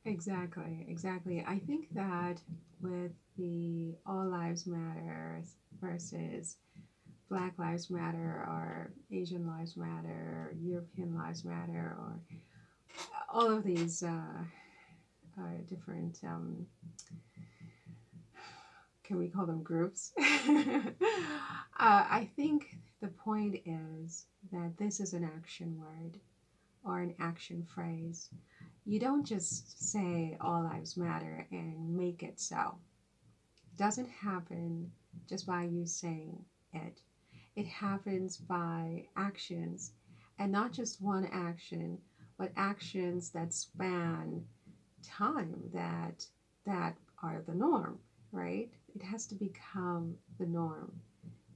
Exactly, exactly. I think that with the All Lives Matter versus Black Lives Matter or Asian Lives Matter or European Lives Matter or all of these different, can we call them groups? I think the point is that this is an action word or an action phrase. You don't just say all lives matter and make it so. It doesn't happen just by you saying it. It happens by actions, and not just one action, but actions that span time, that are the norm, right? It has to become the norm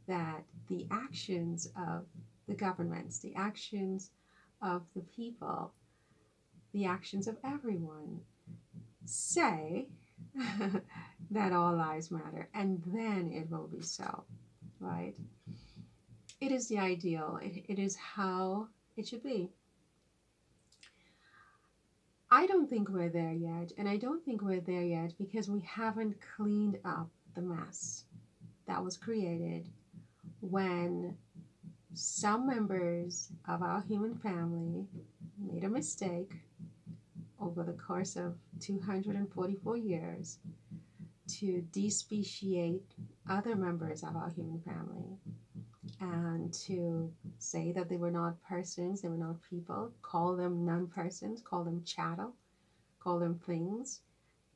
that the actions of the governments, the actions of the people, the actions of everyone say that all lives matter, and then it will be so, right? It is the ideal, it is how it should be. I don't think we're there yet, and I don't think we're there yet because we haven't cleaned up the mess that was created when some members of our human family made a mistake over the course of 244 years to despeciate other members of our human family and to say that they were not persons, they were not people, call them non persons, call them chattel, call them things,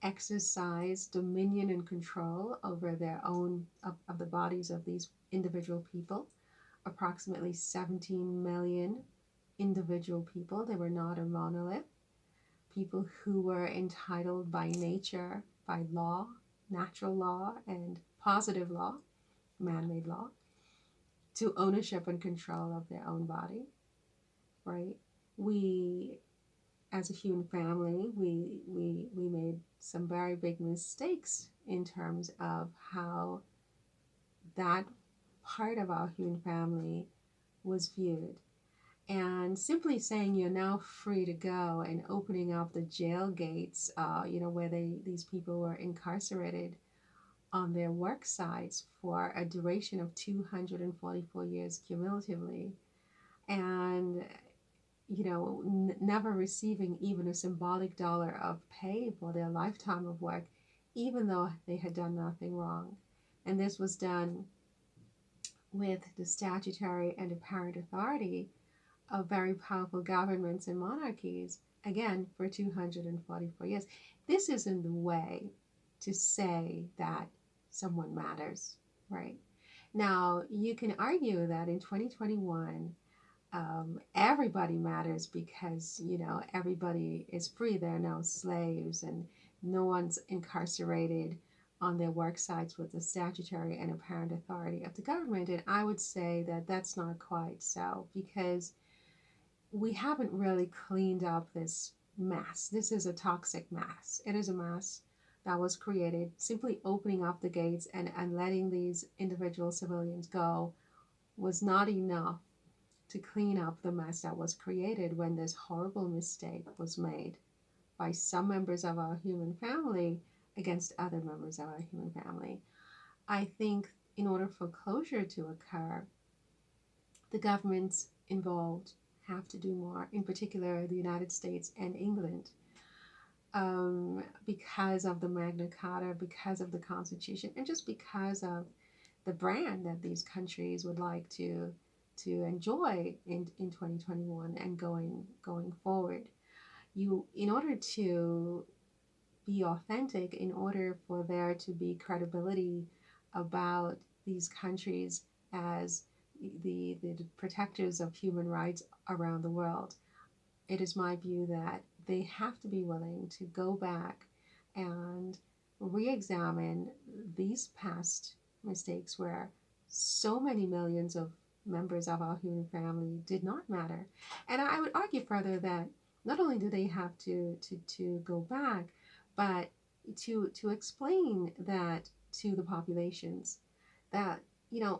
exercise dominion and control over their own, of the bodies of these individual people, approximately 17 million individual people. They were not a monolith. People who were entitled by nature, by law, natural law, and positive law, man made law, to ownership and control of their own body, right? We, as a human family, we made some very big mistakes in terms of how that part of our human family was viewed. And simply saying you're now free to go and opening up the jail gates, where these people were incarcerated on their work sites for a duration of 244 years cumulatively, and never receiving even a symbolic dollar of pay for their lifetime of work, even though they had done nothing wrong. And this was done with the statutory and apparent authority of very powerful governments and monarchies, again, for 244 years. This isn't the way to say that someone matters, right? Now, you can argue that in 2021, everybody matters because, everybody is free. There are no slaves and no one's incarcerated on their work sites with the statutory and apparent authority of the government. And I would say that that's not quite so because we haven't really cleaned up this mess. This is a toxic mess. It is a mess that was created simply opening up the gates and letting these individual civilians go was not enough to clean up the mess that was created when this horrible mistake was made by some members of our human family against other members of our human family. I think in order for closure to occur, the governments involved have to do more, in particular the United States and England, because of the Magna Carta, because of the Constitution, and just because of the brand that these countries would like to enjoy in 2021 and going forward. In order to be authentic, in order for there to be credibility about these countries as the protectors of human rights around the world, it is my view that they have to be willing to go back and re-examine these past mistakes where so many millions of members of our human family did not matter. And I would argue further that not only do they have to go back, but to explain that to the populations that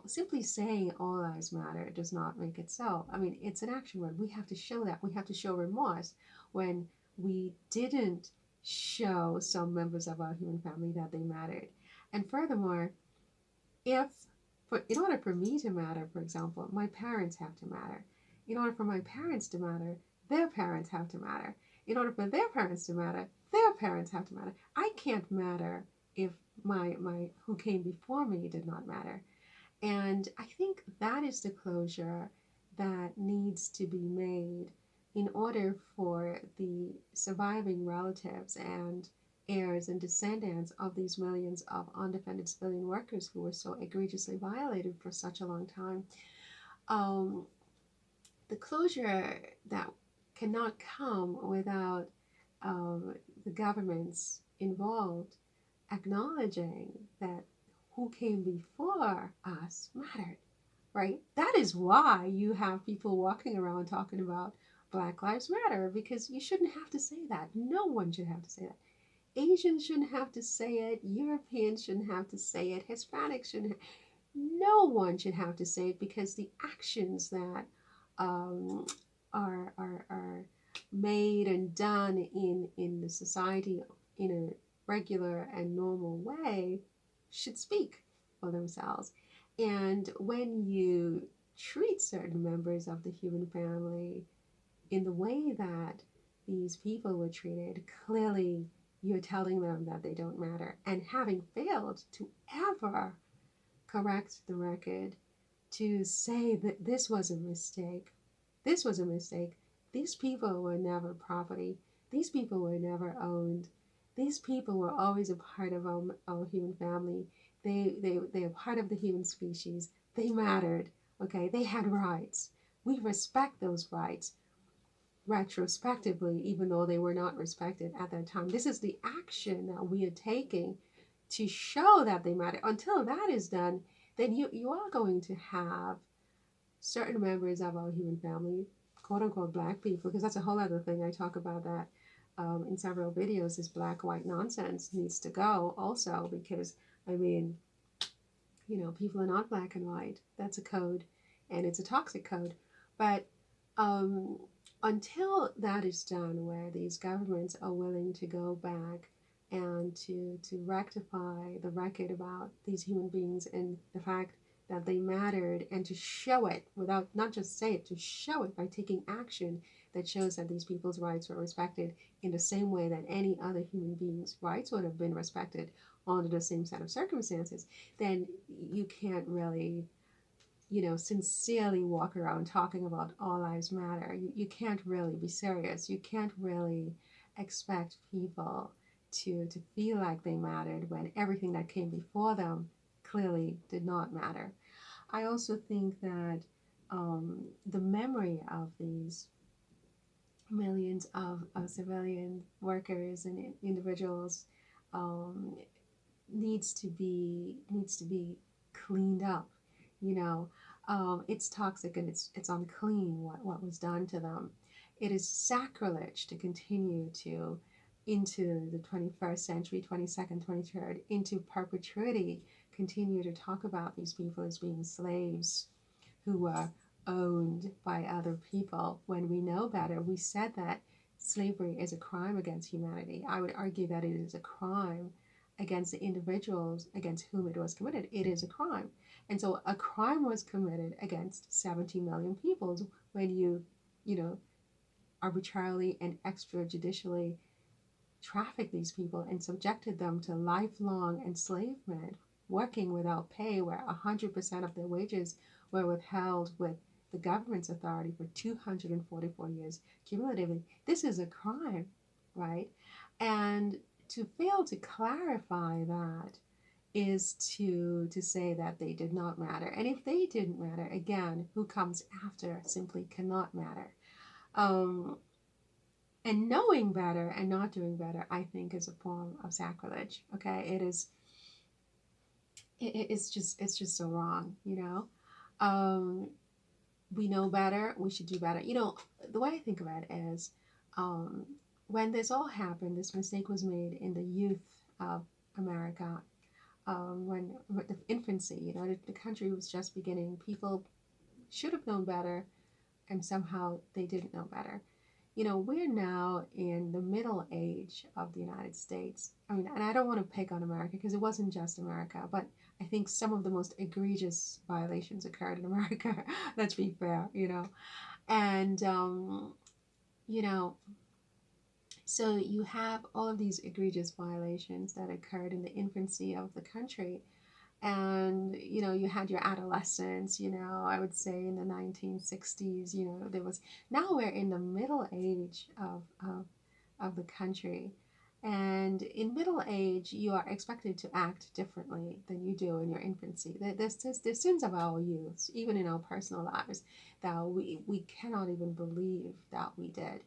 simply saying all lives matter does not make it so. I mean, it's an action word. We have to show that. We have to show remorse when we didn't show some members of our human family that they mattered. And furthermore, if in order for me to matter, for example, my parents have to matter. In order for my parents to matter, their parents have to matter. In order for their parents to matter, their parents have to matter. I can't matter if my who came before me did not matter. And I think that is the closure that needs to be made in order for the surviving relatives and heirs and descendants of these millions of undefended civilian workers who were so egregiously violated for such a long time. Um, the closure that cannot come without the governments involved acknowledging that who came before us mattered, right? That is why you have people walking around talking about Black Lives Matter, because you shouldn't have to say that. No one should have to say that. Asians shouldn't have to say it. Europeans shouldn't have to say it. Hispanics shouldn't. No one should have to say it, because the actions that um, are made and done in the society in a regular and normal way should speak for themselves. And when you treat certain members of the human family in the way that these people were treated, clearly you're telling them that they don't matter. And having failed to ever correct the record, to say that this was a mistake, this was a mistake, these people were never property, these people were never owned, these people were always a part of our human family, they are part of the human species, they mattered, okay, they had rights, we respect those rights retrospectively, even though they were not respected at that time. This is the action that we are taking to show that they matter. Until that is done, then you are going to have certain members of our human family, quote unquote Black people, because that's a whole other thing. I talk about that in several videos. This black white nonsense needs to go also, because I mean, people are not black and white. That's a code, and it's a toxic code. But um, until that is done, where these governments are willing to go back and to rectify the record about these human beings and the fact that they mattered, and to show it without, not just say it, to show it by taking action that shows that these people's rights were respected in the same way that any other human being's rights would have been respected under the same set of circumstances, then you can't really sincerely walk around talking about all lives matter. You can't really be serious. You can't really expect people to feel like they mattered when everything that came before them clearly did not matter. I also think that the memory of these millions of civilian workers and individuals um, needs to be cleaned up. You know, it's toxic and it's unclean what was done to them. It is sacrilege to continue to into the 21st century, 22nd, 23rd, into perpetuity, continue to talk about these people as being slaves who were owned by other people when we know better. We said that slavery is a crime against humanity. I would argue that it is a crime against the individuals against whom it was committed. It is a crime. And so a crime was committed against 70 million people when you arbitrarily and extrajudicially trafficked these people and subjected them to lifelong enslavement, working without pay, where 100% of their wages were withheld with the government's authority for 244 years cumulatively. This is a crime, right? And to fail to clarify that is to say that they did not matter. And if they didn't matter, again, who comes after simply cannot matter. Um, and knowing better and not doing better, I think, is a form of sacrilege. Okay, it is. It's just so wrong. Um, we know better. We should do better. The way I think about it is, um, when this all happened, this mistake was made in the youth of America. When the infancy, the country was just beginning. People should have known better, and somehow they didn't know better. we're now in the middle age of the United States. I mean, and I don't want to pick on America because it wasn't just America, but I think some of the most egregious violations occurred in America. Let's be fair. And, you know, so you have all of these egregious violations that occurred in the infancy of the country. And you had your adolescence, I would say in the 1960s. There was, now we're in the middle age of the country. And in middle age, you are expected to act differently than you do in your infancy. There's sins of our youth, even in our personal lives, that we cannot even believe that we did.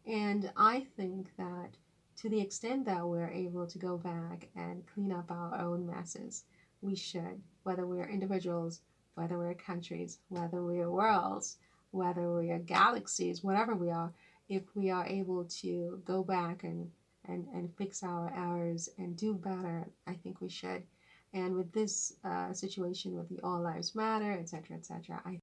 And I think that to the extent that we're able to go back and clean up our own messes, we should, whether we're individuals, whether we're countries, whether we're worlds, whether we're galaxies, whatever we are, if we are able to go back and fix our errors and do better, I think we should. And with this situation with the All Lives Matter, etc., etc., I